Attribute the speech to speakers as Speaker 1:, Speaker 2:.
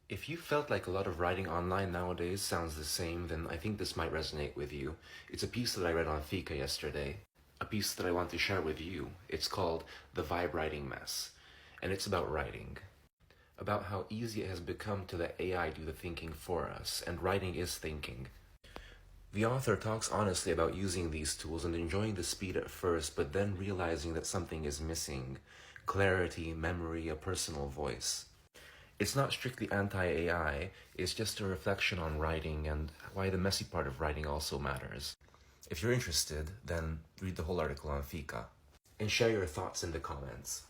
Speaker 1: If you felt like a lot of writing online nowadays sounds the same, then I think this might resonate with you. It's a piece that I read on Fika yesterday, a piece that I want to share with you. It's called The Vibe Writing Mess, and it's about writing. About how easy it has become to let AI do the thinking for us, and writing is thinking. The author talks honestly about using these tools and enjoying the speed at first, but then realizing that something is missing: clarity, memory, a personal voice. It's not strictly anti-AI, it's just a reflection on writing and why the messy part of writing also matters. If you're interested, then read the whole article on Fika and share your thoughts in the comments.